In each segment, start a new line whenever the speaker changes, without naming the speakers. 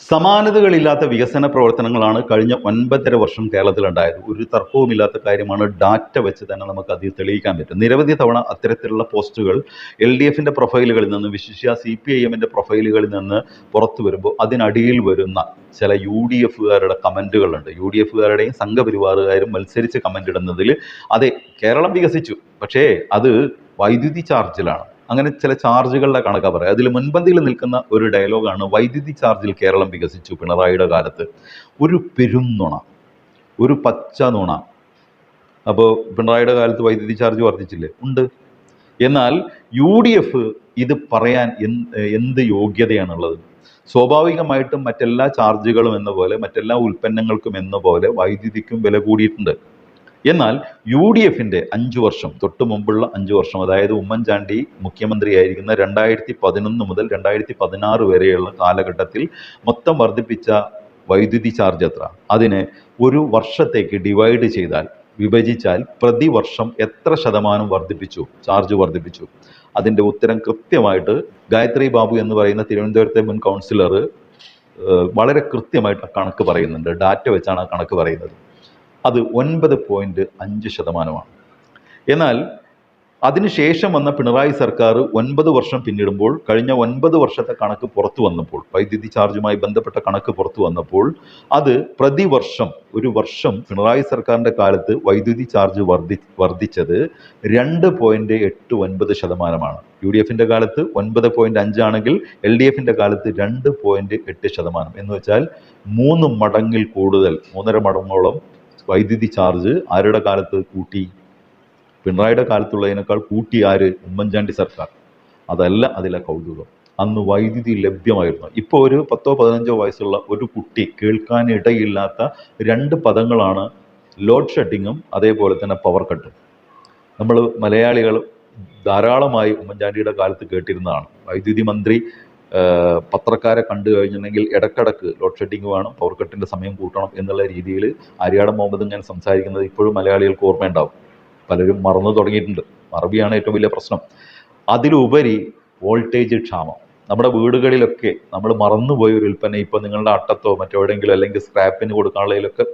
സമാനതകളില്ലാത്ത വികസന പ്രവർത്തനങ്ങളാണ് കഴിഞ്ഞ 9.5 വർഷം കേരളത്തിലുണ്ടായത്. ഒരു തർക്കവുമില്ലാത്ത കാര്യമാണ്. ഡാറ്റ വെച്ച് തന്നെ നമുക്ക് അത് തെളിയിക്കാൻ പറ്റും. നിരവധി തവണ അത്തരത്തിലുള്ള പോസ്റ്റുകൾ LDFിൻ്റെ പ്രൊഫൈലുകളിൽ നിന്ന്, വിശിഷ്യ CPIMൻ്റെ പ്രൊഫൈലുകളിൽ നിന്ന് പുറത്തു വരുമ്പോൾ അതിനടിയിൽ വരുന്ന ചില UDFകാരുടെ കമൻറ്റുകളുണ്ട്. UDFകാരുടെയും സംഘപരിവാറുകാരും മത്സരിച്ച് കമൻ്റ് ഇടുന്നതിൽ അതെ, കേരളം വികസിച്ചു, പക്ഷേ അത് വൈദ്യുതി ചാർജിലാണ്. അങ്ങനെ ചില ചാർജുകളുടെ കണക്കാണ് പറയുക. അതിൽ മുൻപന്തിയിൽ നിൽക്കുന്ന ഒരു ഡയലോഗാണ് വൈദ്യുതി ചാർജിൽ കേരളം വികസിച്ചു പിണറായിയുടെ കാലത്ത്. ഒരു പെരുന്നുണ, ഒരു പച്ച നുണ. അപ്പോൾ പിണറായിയുടെ കാലത്ത് വൈദ്യുതി ചാർജ് വർദ്ധിച്ചില്ലേ? ഉണ്ട്. എന്നാൽ UDF ഇത് പറയാൻ എന്ത് യോഗ്യതയാണുള്ളത്? സ്വാഭാവികമായിട്ടും മറ്റെല്ലാ ചാർജുകളും എന്ന പോലെ, മറ്റെല്ലാ ഉൽപ്പന്നങ്ങൾക്കും എന്ന പോലെ വൈദ്യുതിക്കും വില കൂടിയിട്ടുണ്ട്. എന്നാൽ UDFിൻ്റെ 5 വർഷം തൊട്ട് മുമ്പുള്ള 5 വർഷം, അതായത് ഉമ്മൻചാണ്ടി മുഖ്യമന്ത്രിയായിരിക്കുന്ന 2011 മുതൽ 2016 വരെയുള്ള കാലഘട്ടത്തിൽ മൊത്തം വർദ്ധിപ്പിച്ച വൈദ്യുതി ചാർജ് എത്ര? അതിനെ ഒരു വർഷത്തേക്ക് വിഭജിച്ചാൽ പ്രതിവർഷം എത്ര ശതമാനം വർദ്ധിപ്പിച്ചു, ചാർജ് വർദ്ധിപ്പിച്ചു? അതിൻ്റെ ഉത്തരം കൃത്യമായിട്ട് ഗായത്രി ബാബു എന്ന് പറയുന്ന തിരുവനന്തപുരത്തെ മുൻ കൗൺസിലർ വളരെ കൃത്യമായിട്ട് കണക്ക് പറയുന്നുണ്ട്. ഡാറ്റ വെച്ചാണ് ആ കണക്ക് പറയുന്നത്. അത് 9.5%. എന്നാൽ അതിനുശേഷം വന്ന പിണറായി സർക്കാർ 9 വർഷം പിന്നിടുമ്പോൾ, കഴിഞ്ഞ 9 വർഷത്തെ കണക്ക് പുറത്തു വന്നപ്പോൾ, വൈദ്യുതി ചാർജുമായി ബന്ധപ്പെട്ട കണക്ക് പുറത്തു വന്നപ്പോൾ, അത് പ്രതിവർഷം, ഒരു വർഷം പിണറായി സർക്കാരിൻ്റെ കാലത്ത് വൈദ്യുതി ചാർജ് വർദ്ധിച്ചത് 2.89%. UDFിൻ്റെ കാലത്ത് 9.5 ആണെങ്കിൽ LDFിൻ്റെ കാലത്ത് 2.8%. എന്ന് വെച്ചാൽ 3 മടങ്ങിൽ കൂടുതൽ, 3.5 മടങ്ങോളം വൈദ്യുതി ചാർജ് ആരുടെ കാലത്ത് കൂട്ടി? പിണറായിയുടെ കാലത്തുള്ളതിനേക്കാൾ കൂട്ടി ആര്? ഉമ്മൻചാണ്ടി സർക്കാർ. അതല്ല അതിലെ കൗതുകം. അന്ന് വൈദ്യുതി ലഭ്യമായിരുന്നു. ഇപ്പോൾ ഒരു 10-15 വയസ്സുള്ള ഒരു കുട്ടി കേൾക്കാനിടയില്ലാത്ത 2 പദങ്ങളാണ് ലോഡ് ഷെഡിങ്ങും അതേപോലെ തന്നെ പവർ കട്ടും. നമ്മൾ മലയാളികൾ ധാരാളമായി ഉമ്മൻചാണ്ടിയുടെ കാലത്ത് കേട്ടിരുന്നതാണ്. വൈദ്യുതി മന്ത്രി പത്രക്കാരെ കണ്ടു കഴിഞ്ഞിട്ടുണ്ടെങ്കിൽ ഇടക്കിടക്ക് ലോഡ് ഷെഡിങ് വേണം, പവർ കട്ടിൻ്റെ സമയം കൂട്ടണം എന്നുള്ള രീതിയിൽ ആര്യാടൻ മുഹമ്മദ് ഞാൻ സംസാരിക്കുന്നത് ഇപ്പോഴും മലയാളികൾക്ക് ഓർമ്മയുണ്ടാവും. പലരും മറന്നു തുടങ്ങിയിട്ടുണ്ട്. മറവിയാണ് ഏറ്റവും വലിയ പ്രശ്നം. അതിലുപരി വോൾട്ടേജ് ക്ഷാമം. നമ്മുടെ വീടുകളിലൊക്കെ നമ്മൾ മറന്നുപോയ ഒരു ഉൽപ്പന്നം ഇപ്പോൾ നിങ്ങളുടെ അട്ടത്തോ മറ്റെവിടെയെങ്കിലും അല്ലെങ്കിൽ സ്ക്രാപ്പിന് കൊടുക്കാനുള്ളതിലൊക്കെ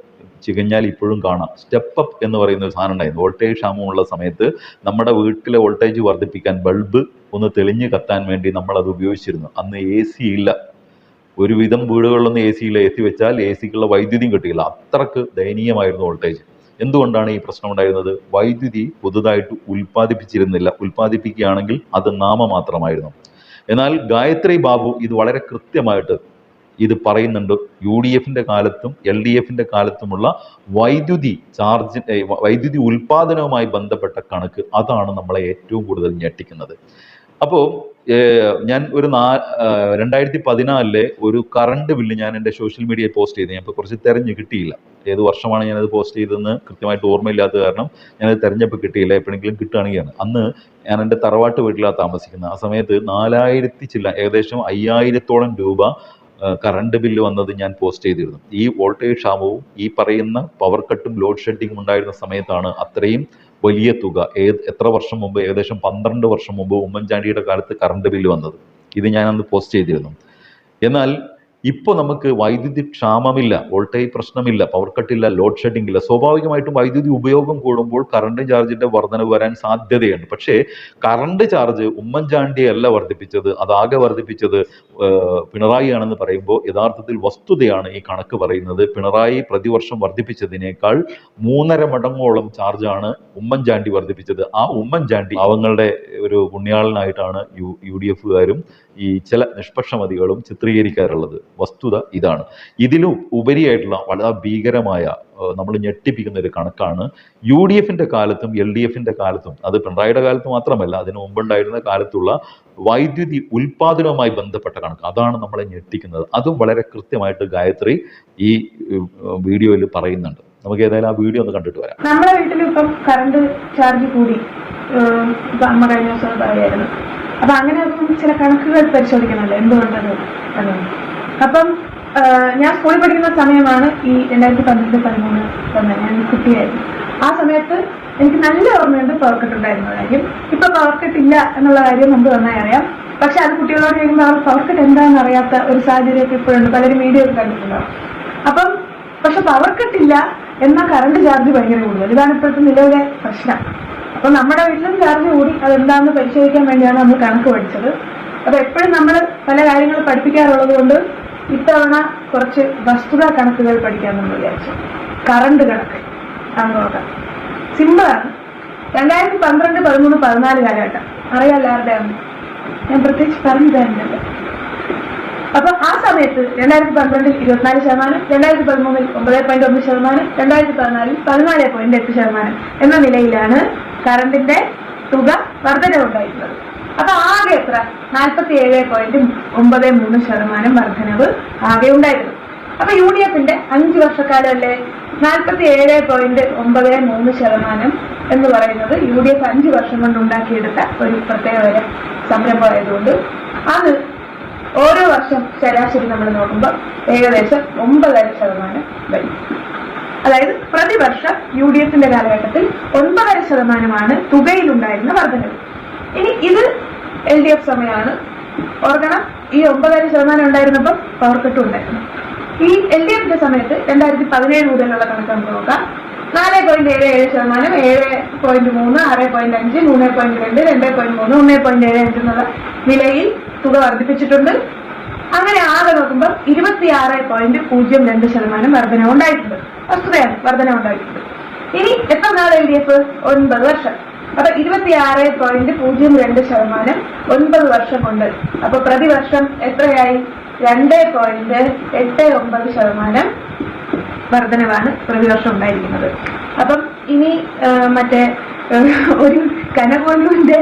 ചികഞ്ഞാൽ ഇപ്പോഴും കാണാം. സ്റ്റെപ്പ് അപ്പ് എന്ന് പറയുന്ന ഒരു സാധനം ഉണ്ടായിരുന്നു. വോൾട്ടേജ് ക്ഷാമമുള്ള സമയത്ത് നമ്മുടെ വീട്ടിലെ വോൾട്ടേജ് വർദ്ധിപ്പിക്കാൻ, ബൾബ് ഒന്ന് തെളിഞ്ഞ് കത്താൻ വേണ്ടി നമ്മളത് ഉപയോഗിച്ചിരുന്നു. അന്ന് AC ഇല്ല. ഒരുവിധം വീടുകളിലൊന്നും AC ഇല്ല. AC വെച്ചാൽ ACക്കുള്ള വൈദ്യുതിയും കിട്ടിയില്ല. അത്രക്ക് ദയനീയമായിരുന്നു വോൾട്ടേജ്. എന്തുകൊണ്ടാണ് ഈ പ്രശ്നം ഉണ്ടായിരുന്നത്? വൈദ്യുതി പുതുതായിട്ട് ഉൽപ്പാദിപ്പിച്ചിരുന്നില്ല. ഉൽപ്പാദിപ്പിക്കുകയാണെങ്കിൽ അത് നാമമാത്രമായിരുന്നു. എന്നാൽ ഗായത്രി ബാബു ഇത് വളരെ കൃത്യമായിട്ട് ഇത് പറയുന്നുണ്ട്. UDFിൻ്റെ കാലത്തും LDFിൻ്റെ കാലത്തുമുള്ള വൈദ്യുതി ഉൽപ്പാദനവുമായി ബന്ധപ്പെട്ട കണക്ക്, അതാണ് നമ്മളെ ഏറ്റവും കൂടുതൽ ഞെട്ടിക്കുന്നത്. അപ്പോൾ ഞാൻ ഒരു 2014 ഒരു കറണ്ട് ബില്ല് ഞാൻ എൻ്റെ സോഷ്യൽ മീഡിയയിൽ പോസ്റ്റ് ചെയ്തു. ഞാൻ ഇപ്പോൾ കുറച്ച് തിരഞ്ഞ് കിട്ടിയില്ല. ഏത് വർഷമാണ് ഞാനത് പോസ്റ്റ് ചെയ്തതെന്ന് കൃത്യമായിട്ട് ഓർമ്മയില്ലാത്ത കാരണം ഞാനത് തിരഞ്ഞപ്പോൾ കിട്ടിയില്ല. എപ്പോഴെങ്കിലും കിട്ടുകയാണെങ്കിൽ. അന്ന് ഞാൻ എൻ്റെ തറവാട്ട് വീട്ടിലാണ് താമസിക്കുന്നത്. ആ സമയത്ത് 4000 ഏകദേശം 5000-ഓളം രൂപ കറണ്ട് ബില്ല് വന്നത് ഞാൻ പോസ്റ്റ് ചെയ്തിരുന്നു. ഈ വോൾട്ടേജ് ക്ഷാമവും ഈ പറയുന്ന പവർ കട്ടും ലോഡ് ഷെഡിങ്ങും ഉണ്ടായിരുന്ന സമയത്താണ് അത്രയും വലിയ തുക. എത്ര വർഷം മുമ്പ്? ഏകദേശം 12 വർഷം മുമ്പ് ഉമ്മൻചാണ്ടിയുടെ കാലത്ത് കറണ്ട് ബില്ല് വന്നത്. ഇത് ഞാൻ അന്ന് പോസ്റ്റ് ചെയ്തിരുന്നു. എന്നാൽ ഇപ്പോൾ നമുക്ക് വൈദ്യുതി ക്ഷാമമില്ല, വോൾട്ടേജ് പ്രശ്നമില്ല, പവർ കട്ടില്ല, ലോഡ് ഷെഡിംഗ് ഇല്ല. സ്വാഭാവികമായിട്ടും വൈദ്യുതി ഉപയോഗം കൂടുമ്പോൾ കറണ്ട് ചാർജിൻ്റെ വർധനവ് വരാൻ സാധ്യതയുണ്ട്. പക്ഷേ കറണ്ട് ചാർജ് ഉമ്മൻചാണ്ടിയല്ല വർദ്ധിപ്പിച്ചത്, അതാകെ വർദ്ധിപ്പിച്ചത് പിണറായി ആണെന്ന് പറയുമ്പോൾ യഥാർത്ഥത്തിൽ വസ്തുതയാണ് ഈ കണക്ക് പറയുന്നത്. പിണറായി പ്രതിവർഷം വർദ്ധിപ്പിച്ചതിനേക്കാൾ 3.5 മടങ്ങോളം ചാർജാണ് ഉമ്മൻചാണ്ടി വർദ്ധിപ്പിച്ചത്. ആ ഉമ്മൻചാണ്ടി അവങ്ങളുടെ ഒരു പുണ്യാളനായിട്ടാണ് UDFകാരും ഈ ചില നിഷ്പക്ഷമതികളും ചിത്രീകരിക്കാറുള്ളത്. വസ്തുത ഇതാണ്. ഇതിലും ഉപരിയായിട്ടുള്ള വളരെ ഭീകരമായ, നമ്മൾ ഞെട്ടിപ്പിക്കുന്ന ഒരു കണക്കാണ് UDFിൻ്റെ കാലത്തും LDFിൻ്റെ കാലത്തും, അത് പിണറായിയുടെ കാലത്ത് മാത്രമല്ല അതിനു മുമ്പുണ്ടായിരുന്ന കാലത്തുള്ള വൈദ്യുതി ഉൽപ്പാദനവുമായി ബന്ധപ്പെട്ട കണക്ക്. അതാണ് നമ്മളെ ഞെട്ടിക്കുന്നത്. അതും വളരെ കൃത്യമായിട്ട് ഗായത്രി ഈ വീഡിയോയിൽ പറയുന്നുണ്ട്. നമുക്ക് ഏതായാലും ആ വീഡിയോ ഒന്ന് കണ്ടിട്ട് വരാം.
നമ്മുടെ വീട്ടിൽ ഇപ്പം കറണ്ട് ചാർജ് കൂടി, അമ്മ കഴിഞ്ഞ ദിവസം പറയായിരുന്നു. അപ്പൊ അങ്ങനെ ചില കണക്കുകൾ പരിശോധിക്കണമല്ലോ എന്തുകൊണ്ടത്. അപ്പം ഞാൻ സ്കൂളിൽ പഠിക്കുന്ന സമയമാണ് ഈ 2012-13 തന്നെ. ഞാൻ കുട്ടിയായിരുന്നു. ആ സമയത്ത് എനിക്ക് നല്ല ഓർമ്മയുണ്ട് പവർ കട്ട് ഉണ്ടായിരുന്ന കാര്യം. ഇപ്പൊ പവർ കട്ട് ഇല്ല എന്നുള്ള കാര്യം നമുക്ക് നന്നായി അറിയാം. പക്ഷെ അത് കുട്ടികളോട് കഴിയുമ്പോൾ അവർ പവർ കട്ട് എന്താണെന്ന് അറിയാത്ത ഒരു സാഹചര്യമൊക്കെ ഇപ്പോഴുണ്ട്, പലരും വീഡിയോ ഒക്കെ കണ്ടിട്ടുണ്ടാവും. അപ്പം പക്ഷെ പവർ കട്ട് ഇല്ല എന്നാൽ കറണ്ട് ചാർജ് ഭയങ്കര കൂടുതൽ. ഇതാണ് ഇപ്പോഴത്തെ നിലവിലെ പ്രശ്നം. അപ്പൊ നമ്മുടെ വീട്ടിലും ചാർജ് കൂടി, അതെന്താണെന്ന് പരിശോധിക്കാൻ വേണ്ടിയാണ് നമ്മൾ കണക്ക് പഠിച്ചത്. അപ്പൊ എപ്പോഴും നമ്മൾ പല കാര്യങ്ങൾ പഠിപ്പിക്കാറുള്ളത് കൊണ്ട് ഇത്തവണ കുറച്ച് വസ്തുതാ കണക്കുകൾ പഠിക്കാമെന്ന് വിചാരിച്ചു. കറണ്ട് കണക്ക് അത് നോക്കാം. സിമ്പിളാണ്. 2012, 13, 14 കാലഘട്ടം അറിയാമല്ലോ ആരുടെയാണ്, ഞാൻ പ്രത്യേകിച്ച് പറഞ്ഞു തരുന്നില്ല. അപ്പൊ ആ സമയത്ത് 2012 24%, 2013 9.1%, 2014 14.8% എന്ന നിലയിലാണ് കറണ്ടിന്റെ തുക വർധനവുണ്ടായിരുന്നത്. അപ്പൊ ആകെ എത്ര? 47.93% വർധനവ് ആകെ ഉണ്ടായിരുന്നു. അപ്പൊ UDFന്റെ 5 വർഷക്കാലമല്ലേ 47.93% എന്ന് പറയുന്നത് UDF 5 വർഷം കൊണ്ട് ഉണ്ടാക്കിയെടുത്ത ഒരു പ്രത്യേക സംരംഭമായതുകൊണ്ട് അത് ഓരോ വർഷം ശരാശരി നമ്മൾ നോക്കുമ്പോൾ ഏകദേശം 9.5% വരും. അതായത് പ്രതിവർഷം UDFന്റെ കാലഘട്ടത്തിൽ 9.5% തുകയിലുണ്ടായിരുന്ന വർധനവ്. ഇനി ഇത് LDF സമയമാണ്. ഓർക്കണം, ഈ 9.5% ഉണ്ടായിരുന്നപ്പോൾ പവർ കട്ടും ഉണ്ടായിരുന്നു. ഈ LDFന്റെ സമയത്ത് 2017 മുതലുള്ള കണക്ക് നമുക്ക് നോക്കാം. 4.77%, 7.3, 6.5, 3.2, 2.3, 1.75 എന്നുള്ള നിലയിൽ തുക വർദ്ധിപ്പിച്ചിട്ടുണ്ട്. അങ്ങനെ ആകെ നോക്കുമ്പോൾ 26.02% വർധന ഉണ്ടായിട്ടുണ്ട്. വസ്തുതയാണ്, വർധന ഉണ്ടായിട്ടുണ്ട്. ഇനി എത്ര നാൾ LDF? 9 വർഷം. അപ്പൊ 26.02% 9 വർഷം കൊണ്ട്. അപ്പൊ പ്രതിവർഷം എത്രയായി? 2.89% വർധനവാണ് പ്രതിവർഷം ഉണ്ടായിരിക്കുന്നത്. അപ്പം ഇനി മറ്റേ ഒരു കനകോലുവിന്റെ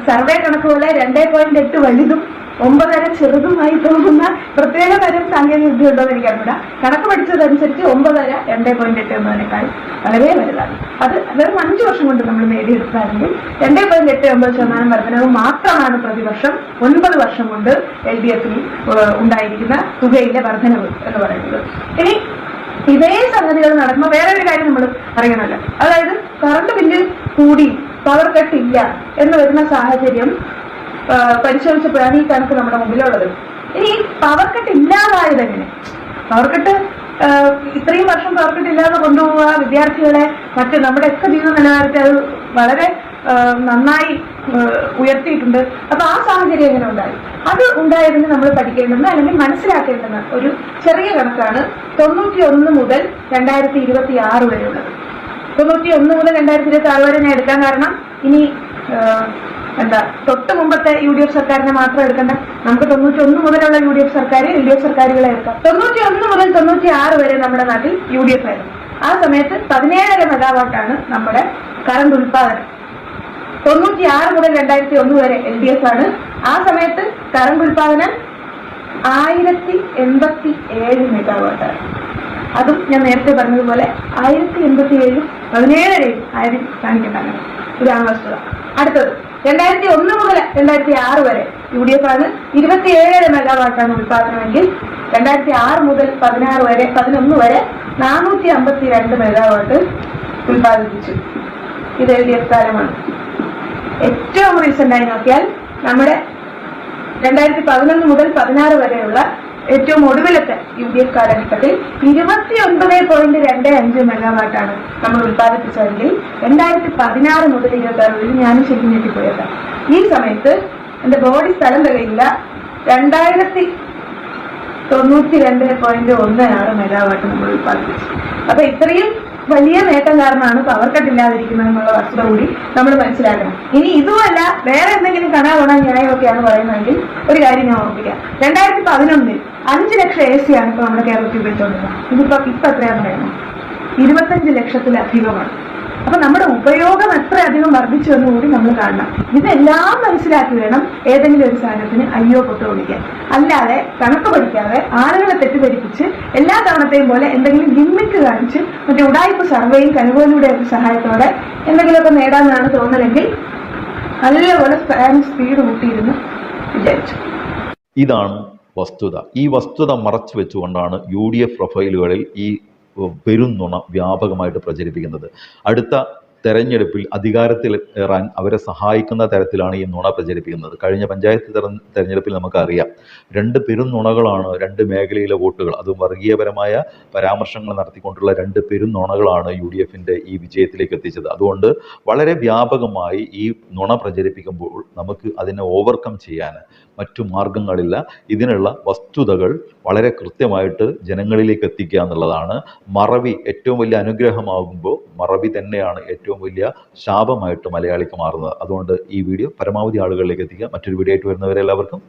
സർവേ കണക്ക് പോലെ 2.8 വലുതും 9.5 ചെറുതുമായി തോന്നുന്ന പ്രത്യേക തരം സാങ്കേതിക വിദ്യ ഉണ്ടോ എന്ന് എനിക്കറിയില്ല. കണക്ക് പഠിച്ചതനുസരിച്ച് 9.5 2.8 എന്നതിനേക്കാൾ വളരെ വലുതാണ്. അത് വെറും 5 വർഷം കൊണ്ട് നമ്മൾ നേടിയെടുത്താണെങ്കിൽ 2.89% വർധനവ് മാത്രമാണ് പ്രതിവർഷം 9 വർഷം കൊണ്ട് LDFൽ ഉണ്ടായിരിക്കുന്ന തുകയിലെ വർധനവ് എന്ന് പറയുന്നത്. ഇനി ഇതേ സംഗതികൾ നടക്കുമ്പോൾ വേറെ ഒരു കാര്യം നമ്മൾ അറിയണമല്ലോ. അതായത് കറണ്ട് ബില്ല് കൂടി പവർ കട്ട് ഇല്ല എന്ന് വരുന്ന സാഹചര്യം പരിശോധിച്ചപ്പോഴാണ് ഈ കണക്ക് നമ്മുടെ മുമ്പിലുള്ളത്. ഇനി പവർ കട്ട് ഇല്ലാതായത് എങ്ങനെ? പവർ കട്ട് ഇത്രയും വർഷം പവർ കട്ട് ഇല്ലാതെ കൊണ്ടുപോവുക വിദ്യാർത്ഥികളെ മറ്റ് നമ്മുടെ ഒക്കെ ജീവിത നിലവാരത്തെ അത് വളരെ നന്നായി ഉയർത്തിയിട്ടുണ്ട്. അപ്പൊ ആ സാഹചര്യം എങ്ങനെ ഉണ്ടായി? അത് ഉണ്ടായതിന് നമ്മൾ പഠിക്കേണ്ടുന്ന അല്ലെങ്കിൽ മനസ്സിലാക്കേണ്ടുന്ന ഒരു ചെറിയ കണക്കാണ് 91 മുതൽ 2026 വരെയുള്ളത്. 91 മുതൽ 2026 വരെ ഞാൻ എടുക്കാൻ കാരണം ഇനി തൊട്ട് മുമ്പത്തെ UDF സർക്കാരിനെ മാത്രം എടുക്കണ്ട, നമുക്ക് 91 മുതലുള്ള UDF സർക്കാർ LDF സർക്കാരുകളെ എടുക്കാം. 91 മുതൽ 96 വരെ നമ്മുടെ നാട്ടിൽ UDF ആയിരുന്നു. ആ സമയത്ത് 17.5 മെഗാവാട്ടാണ് നമ്മുടെ കറണ്ട് ഉൽപാദനം. 96 മുതൽ 2001 വരെ LDF ആണ്. ആ സമയത്ത് കറണ്ട് ഉൽപാദനം 1087 മെഗാവാട്ടാണ്. അതും ഞാൻ നേരത്തെ പറഞ്ഞതുപോലെ 1087 17 ആയിരം കാണിക്കേണ്ടതാണ്. ഇതാണ് വസ്തുത. അടുത്തത് 2001 മുതൽ 2006 വരെ UDF ആണ്. 27 മെഗാവാട്ടാണ് ഉൽപാദനമെങ്കിൽ 2006 മുതൽ 11 വരെ 452 മെഗാവാട്ട് ഉൽപാദിപ്പിച്ചു. ഇത് LDF കാലമാണ്. ഏറ്റവും റീസെന്റായി നോക്കിയാൽ നമ്മുടെ 2011 മുതൽ 16 വരെയുള്ള ഏറ്റവും ഒടുവിലത്തെ UDF കാലഘട്ടത്തിൽ 29.25 മെഗാവാട്ടാണ് നമ്മൾ ഉൽപ്പാദിപ്പിച്ചതെങ്കിൽ 2016 മുതൽ 26 ഞാനും ശരിക്കും ഞെട്ടിപ്പോയേക്കാം. ഈ സമയത്ത് എന്റെ ബോഡി സ്ഥലം തികയില്ല, 2092.16 മെഗാവാട്ട് നമ്മൾ ഉൽപ്പാദിപ്പിച്ചു. അപ്പൊ ഇത്രയും വലിയ നേട്ടം കാരണമാണ് പവർ കട്ട് ഇല്ലാതിരിക്കുന്നത് എന്നുള്ള വസ്തുത കൂടി നമ്മൾ മനസ്സിലാക്കണം. ഇനി ഇതുമല്ല വേറെ എന്തെങ്കിലും കണാകുണ ന്യായമൊക്കെയാണ് പറയുന്നതെങ്കിൽ ഒരു കാര്യം ഞാൻ ഓർമ്മിക്കാം. 2011 5 ലക്ഷം AC ആണ് ഇപ്പൊ നമ്മുടെ കേരളത്തിൽ ഉപയോഗിച്ചുകൊണ്ടിരുന്നത്. ഇപ്പൊ എത്രയാണെന്ന് പറയുന്നത്? 25 ലക്ഷത്തിലധികമാണ്. അപ്പൊ നമ്മുടെ ഉപയോഗം എത്ര അധികം വർദ്ധിച്ചു എന്ന് കൂടി നമ്മൾ കാണണം. ഇതെല്ലാം മനസ്സിലാക്കി വേണം ഏതെങ്കിലും ഒരു സാധനത്തിന് അയ്യോ പൊട്ട് വിളിക്കാൻ. അല്ലാതെ കണക്ക് പഠിക്കാതെ ആളുകളെ തെറ്റിദ്ധരിപ്പിച്ച് എല്ലാ തവണത്തെയും പോലെ എന്തെങ്കിലും ഗിമ്മിക്ക് കാണിച്ച് മറ്റേ ഉടായ്പ സർവേയും കനുകോലിയുടെ സഹായത്തോടെ എന്തെങ്കിലുമൊക്കെ നേടാമെന്നാണ് തോന്നലെങ്കിൽ നല്ലപോലെ ഫാൻ സ്പീഡ് കൂട്ടിയിരുന്നു വിചാരിച്ചു.
ഇതാണ് വസ്തുത. ഈ വസ്തുത മറച്ചു വെച്ചുകൊണ്ടാണ് UDF പ്രൊഫൈലുകളിൽ ഈ പെരുന്നുണ വ്യാപകമായിട്ട് പ്രചരിപ്പിക്കുന്നത്. അടുത്ത തെരഞ്ഞെടുപ്പിൽ അധികാരത്തിൽ ഏറാൻ അവരെ സഹായിക്കുന്ന തരത്തിലാണ് ഈ നുണ പ്രചരിപ്പിക്കുന്നത്. കഴിഞ്ഞ പഞ്ചായത്ത് തെരഞ്ഞെടുപ്പിൽ നമുക്കറിയാം, 2 പെരും നുണകളാണ് 2 മേഖലയിലെ വോട്ടുകൾ, അതും വർഗീയപരമായ പരാമർശങ്ങൾ നടത്തിക്കൊണ്ടുള്ള 2 പെരും നുണകളാണ് UDFന്റെ ഈ വിജയത്തിലേക്ക് എത്തിച്ചത്. അതുകൊണ്ട് വളരെ വ്യാപകമായി ഈ നുണ പ്രചരിപ്പിക്കുമ്പോൾ നമുക്ക് അതിനെ ഓവർകം ചെയ്യാൻ മറ്റു മാർഗങ്ങളില്ല. ഇതിനുള്ള വസ്തുതകൾ വളരെ കൃത്യമായിട്ട് ജനങ്ങളിലേക്ക് എത്തിക്കുക എന്നുള്ളതാണ്. മറവി ഏറ്റവും വലിയ അനുഗ്രഹമാകുമ്പോൾ മറവി തന്നെയാണ് ഏറ്റവും വലിയ ശാപമായിട്ട് മലയാളിക്ക് മാറുന്നത്. അതുകൊണ്ട് ഈ വീഡിയോ പരമാവധി ആളുകളിലേക്ക് എത്തിക്കുക. മറ്റൊരു വീഡിയോ ആയിട്ട് വരുന്നവരെ എല്ലാവർക്കും